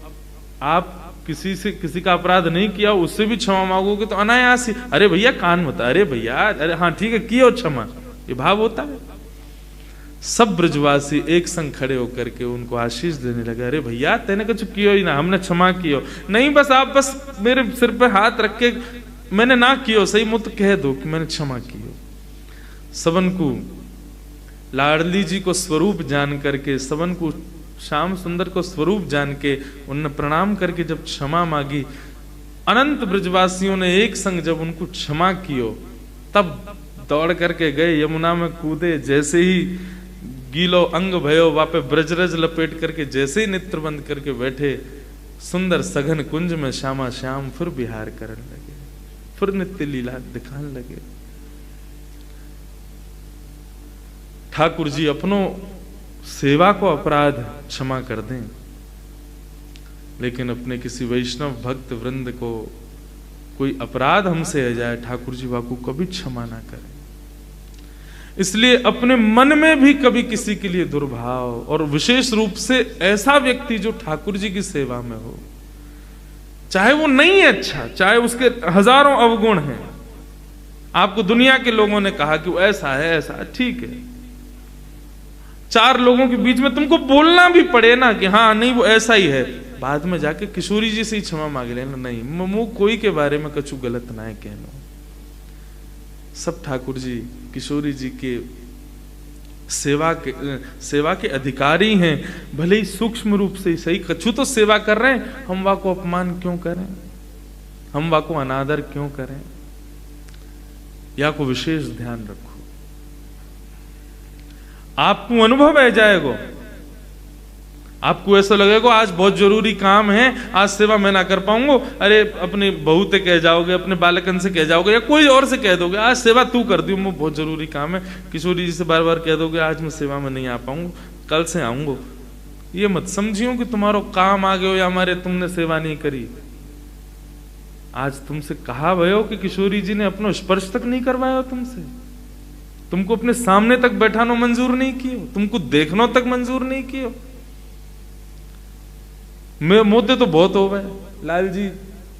आप किसी का अपराध नहीं किया, उससे भी क्षमा मांगोगे तो अनायास ही, अरे भैया कान मत, अरे भैया, अरे हाँ ठीक है कियो क्षमा, ये भाव होता है। सब ब्रजवासी एक संग खड़े होकर के उनको आशीष देने लगे, अरे भैया तेने कुछ कियो ही ना, हमने क्षमा कियो नहीं, बस आप बस मेरे सिर पे हाथ रख के मैंने ना कियो सही मुझ कह दो कि मैंने क्षमा कियो। सबन को लाडली जी को स्वरूप जान करके, सबन को श्याम सुंदर को स्वरूप जान के उन्होंने प्रणाम करके जब क्षमा मांगी, अनंत ब्रजवासियों ने एक संग जब उनको क्षमा कियो, तब दौड़ करके गए यमुना में कूदे, जैसे ही गीलो अंग भयो वापे ब्रजरज लपेट करके जैसे ही नेत्र बंद करके बैठे, सुंदर सघन कुंज में श्यामा श्याम फिर विहार करने लगे, फिर नित्य लीला दिखाने लगे। ठाकुर जी अपनों सेवा को अपराध क्षमा कर दें, लेकिन अपने किसी वैष्णव भक्त वृंद को कोई अपराध हमसे आ जाए, ठाकुर जी वाकू कभी क्षमा ना करें। इसलिए अपने मन में भी कभी किसी के लिए दुर्भाव, और विशेष रूप से ऐसा व्यक्ति जो ठाकुर जी की सेवा में हो, चाहे वो नहीं है अच्छा, चाहे उसके हजारों अवगुण हैं, आपको दुनिया के लोगों ने कहा कि वो ऐसा है ऐसा, ठीक है, चार लोगों के बीच में तुमको बोलना भी पड़े ना कि हाँ नहीं वो ऐसा ही है, बाद में जाके किशोरी जी से ही क्षमा मांग लेना, नहीं मुंह कोई के बारे में कछु गलत ना है कहना। सब ठाकुर जी किशोरी जी के सेवा के अधिकारी हैं, भले ही सूक्ष्म रूप से ही सही, कछु तो सेवा कर रहे हैं, हम वा को अपमान क्यों करें, हम वा को अनादर क्यों करें, या को विशेष ध्यान रखो। आपको अनुभव है जाएगा आपको ऐसा लगेगा आज बहुत जरूरी काम है, आज सेवा मैं ना कर पाऊंगा, अरे अपनी बहू से कह जाओगे, अपने बालकन से कह जाओगे, या कोई और से कह दोगे आज सेवा तू कर दी, वो बहुत जरूरी काम है। किशोरी जी से बार बार कह दोगे आज मैं सेवा में नहीं आ पाऊंगा, कल से आऊंगा। ये मत समझियो कि तुम्हारा काम आ गयो या हमारे तुमने सेवा नहीं करी। आज तुमसे कहा भयो कि किशोरी जी ने अपना स्पर्श तक नहीं करवाया तुमसे, तुमको अपने सामने तक बैठानो मंजूर नहीं कियो, तुमको देखनो तक मंजूर नहीं कियो। मोते तो बहुत हो गए लाल जी,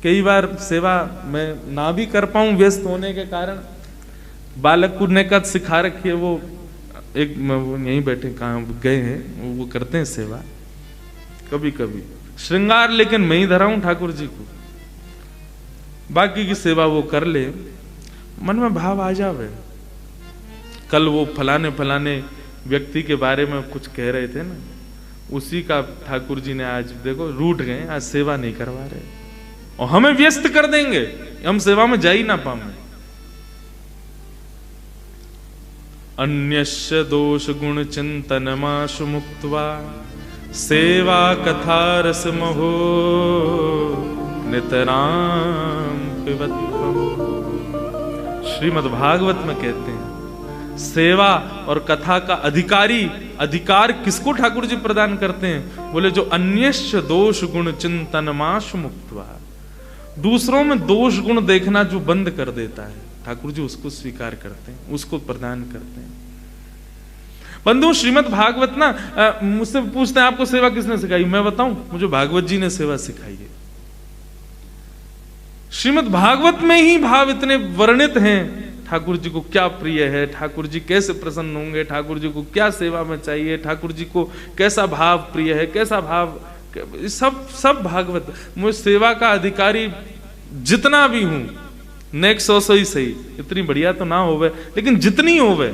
कई बार सेवा में ना भी कर पाऊं व्यस्त होने के कारण। बालक को नेकत सिखा रखी है, वो एक यहीं बैठे कहाँ गए हैं, वो करते हैं सेवा कभी कभी श्रृंगार, लेकिन मैं ही धरा हूं ठाकुर जी को, बाकी की सेवा वो कर ले, मन में भाव आ जावे। कल वो फलाने फलाने व्यक्ति के बारे में कुछ कह रहे थे ना, उसी का ठाकुर जी ने आज देखो रूठ गए, आज सेवा नहीं करवा रहे और हमें व्यस्त कर देंगे, हम सेवा में जा ही ना पाएंगे। अन्यस्य दोष गुण चिंतनमाशु मुक्त्वा सेवा कथा रस महो नितराम पिबत्वम्। श्रीमद् भागवत में कहते हैं सेवा और कथा का अधिकार किसको ठाकुर जी प्रदान करते हैं? बोले जो अन्यस्य दोष गुण चिंतनमाशु मुक्त्वा, दूसरों में दोष गुण देखना जो बंद कर देता है, ठाकुर जी उसको स्वीकार करते हैं, उसको प्रदान करते हैं। बंधु श्रीमद् भागवत ना मुझसे पूछते हैं आपको सेवा किसने सिखाई? मैं बताऊं, मुझे भागवत जी ने सेवा सिखाई है। श्रीमद् भागवत में ही भाव इतने वर्णित हैं, ठाकुर जी को क्या प्रिय है, ठाकुर जी कैसे प्रसन्न होंगे, ठाकुर जी को क्या सेवा में चाहिए, ठाकुर जी को कैसा भाव प्रिय है, कैसा भाव, सब भागवत। मुझे सेवा का अधिकारी जितना भी हूं, नेक्स्ट 100 ही सही, इतनी बढ़िया तो ना होवे, लेकिन जितनी होवे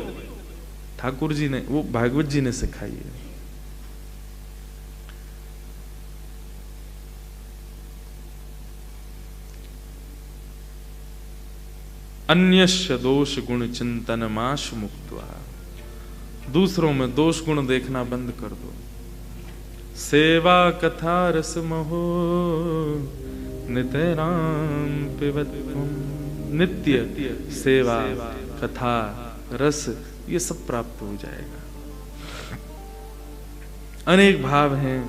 ठाकुर जी ने, वो भागवत जी ने सिखाई है। अन्यस्य दोष गुण चिंतनमाशु मुक्त्वा, दूसरों में दोष गुण देखना बंद कर दो। सेवा कथा रस महो नितराम पिबत्वम्। नित्य सेवा कथा रस ये सब प्राप्त हो जाएगा। अनेक भाव हैं,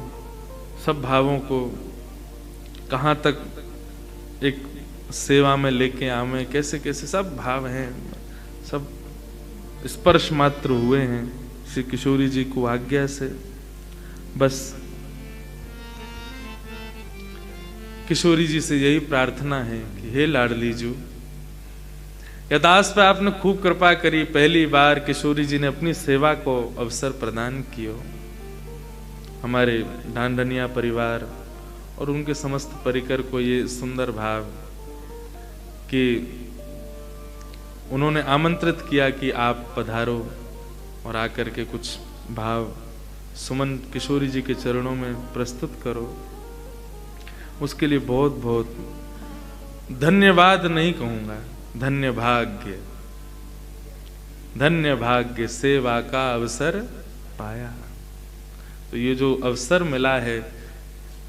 सब भावों को कहाँ तक एक सेवा में लेके आवे, कैसे कैसे सब भाव हैं, सब स्पर्श मात्र हुए हैं श्री किशोरी जी को आज्ञा से। बस किशोरी जी से यही प्रार्थना है कि हे लाडली जू, यदास पे आपने खूब कृपा करी, पहली बार किशोरी जी ने अपनी सेवा को अवसर प्रदान किया। हमारे ढांढनिया परिवार और उनके समस्त परिकर को ये सुंदर भाव कि उन्होंने आमंत्रित किया कि आप पधारो और आकर के कुछ भाव सुमन किशोरी जी के चरणों में प्रस्तुत करो। उसके लिए बहुत बहुत धन्यवाद नहीं कहूँगा, धन्य भाग्य, धन्य भाग्य, सेवा का अवसर पाया। तो ये जो अवसर मिला है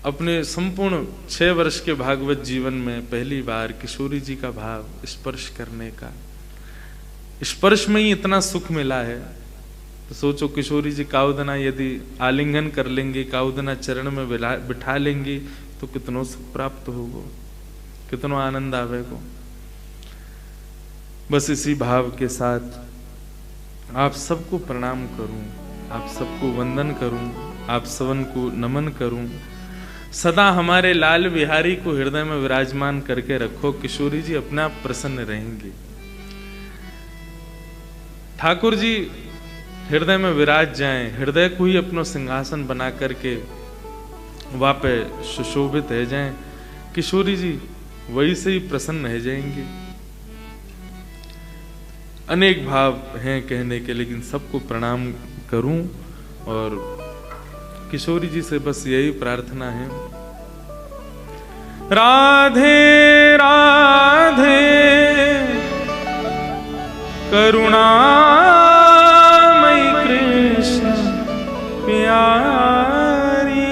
अपने संपूर्ण 6 वर्ष के भागवत जीवन में पहली बार किशोरी जी का भाव स्पर्श करने का, स्पर्श में ही इतना सुख मिला है, तो सोचो किशोरी जी काउदना यदि आलिंगन कर लेंगे, काउदना चरण में बिठा लेंगी तो कितनो सुख प्राप्त होगा, कितनो आनंद आवेगा। बस इसी भाव के साथ आप सबको प्रणाम करूं, आप सबको वंदन करूं, आप सबन को नमन करूं। सदा हमारे लाल बिहारी को हृदय में विराजमान करके रखो, किशोरी जी अपने आप प्रसन्न रहेंगे। ठाकुर जी हृदय में विराज जाएं, हृदय को ही अपना सिंहासन बना करके वहां पे सुशोभित रह जाएं, किशोरी जी वही से ही प्रसन्न रह जाएंगे। अनेक भाव हैं कहने के, लेकिन सबको प्रणाम करूं और किशोरी जी से बस यही प्रार्थना है, राधे राधे करुणामयी कृष्ण प्यारी,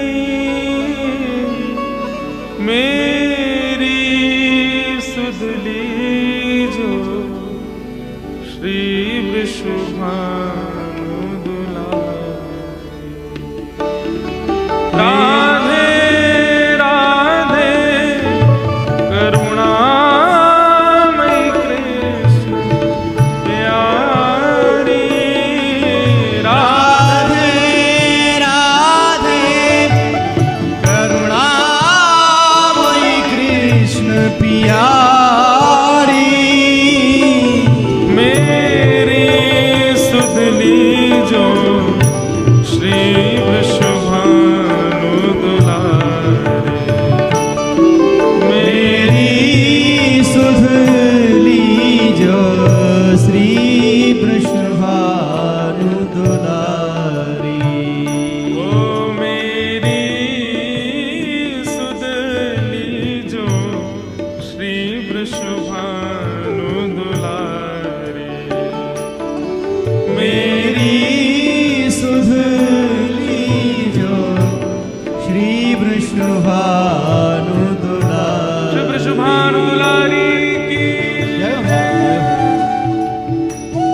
वृषभानु दुलारे। मेरी सुध लीजो श्री वृषभानु दुलारी। ओ मेरी सुध लीजो श्री वृषभानु दुलारे। मेरी सुध लीजो श्री वृषभानु दुलारी। श्री वृषभानु दुलारी की जय हो, जय हो।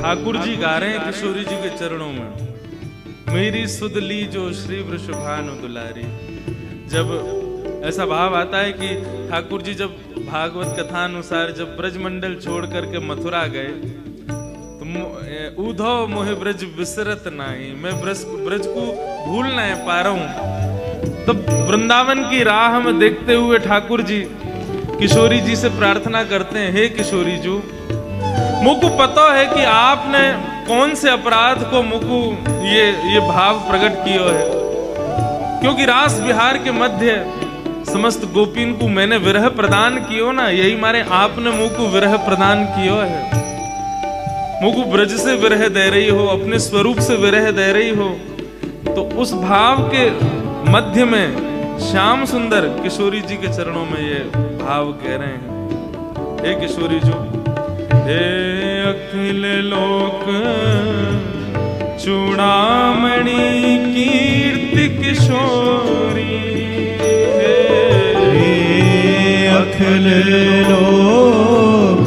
ठाकुर जी गा रहे हैं किशोरी जी के चरणों में, मेरी सुध ली जो श्री वृषभानु दुलारी। जब ऐसा भाव आता है कि ठाकुर जी जब भागवत कथा अनुसार जब ब्रजमंडल छोड़ करके मथुरा गए तो उधो मोहे ब्रज विसरत नाही, मैं ब्रज को भूल नहीं पा रहा हूं। तब वृंदावन की राह में देखते हुए ठाकुर जी किशोरी जी से प्रार्थना करते हैं, हे किशोरी जी, मुझको पता है कि आपने कौन से अपराध को मुझको ये भाव प्रकट किया है, क्योंकि रास विहार के मध्य समस्त गोपीन को मैंने विरह प्रदान कियो ना, यही मारे आपने मुझको विरह प्रदान कियो है। मुझको ब्रज से विरह दे रही हो, अपने स्वरूप से विरह दे रही हो, तो उस भाव के मध्य में श्याम सुंदर किशोरी जी के चरणों में ये भाव कह रहे हैं, हे किशोरी जी, हे अखिल लोक चूड़ामणि कीर्ति किशोरी। हे अखिल लोक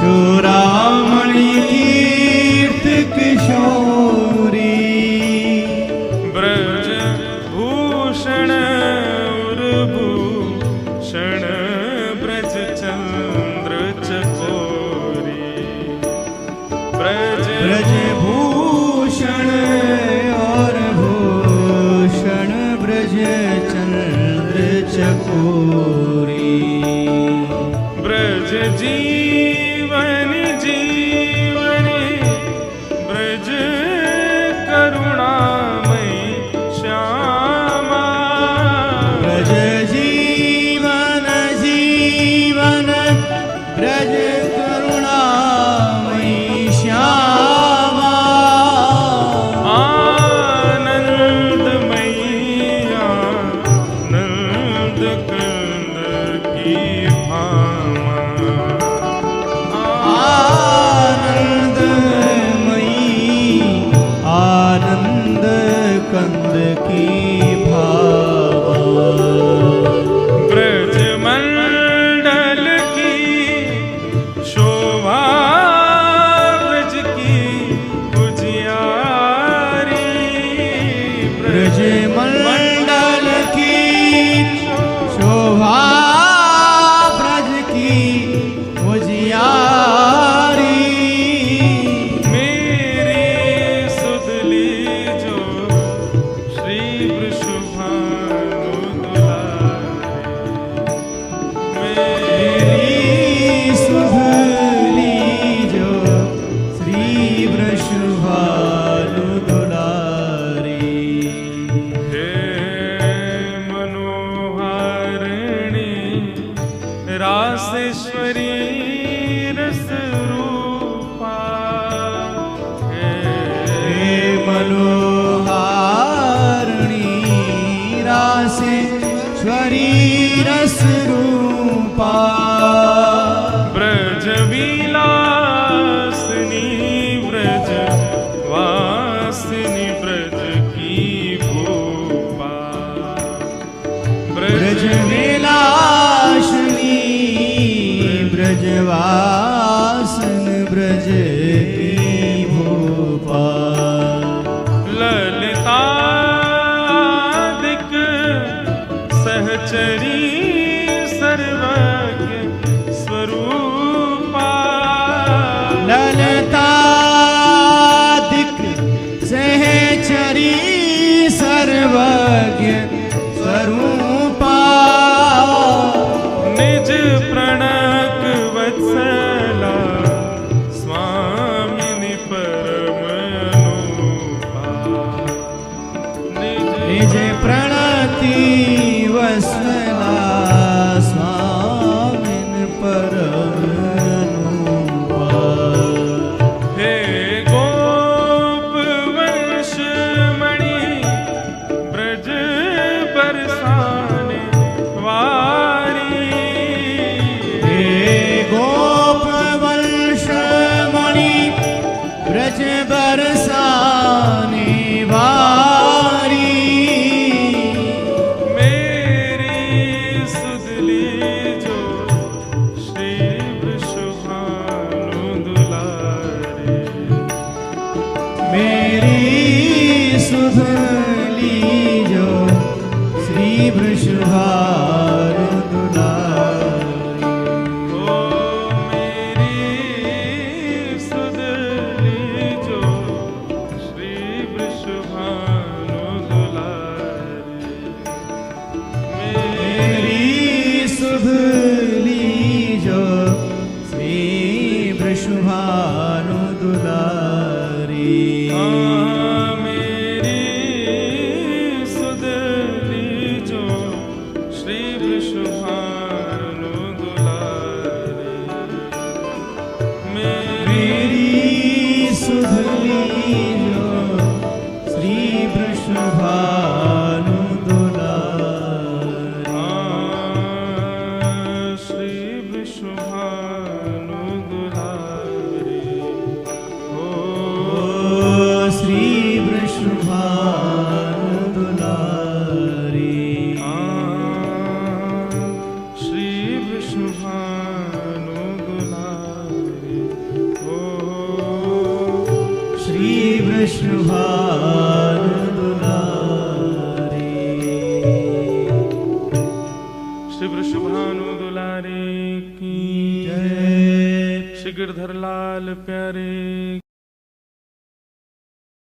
चूड़ामणि कीर्ति किशोरी। ब्रज भूषण उर्भूषण ब्रज चंद्र चकोरी। ब्रज भूषण और भूषण ब्रज चंद्र चकोरी। ब्रज जीवन जीवनी ब्रज करुणामयी श्यामा। ब्रज जीवन जीवन ब्रज करुणामयी श्यामा। आनंदमयी आनंद कंद की भामा। ब्रज बरसाने वारी, मेरी सुधली जो श्री वृषभानु दुलारी, मेरी सुधली जो श्री वृषभानु दुलारी। ओ मेरी सुधली जो श्री वृषभानु दुलारी, मेरी सुधली जो श्री वृषभानु दुलारी। मेरी सुधली जो श्री वृषभानु दुलारी, मेरी सुधली जो श्री वृषभानु दुलारी। श्री वृषभानु दुलारी, ओ श्री वृषभानु दुलारी। श्री वृषभानु दुलारी, ओ श्री वृषभानु दुलारी। श्री वृषभानु दुलारी की जय। श्री गिरधर लाल प्यारे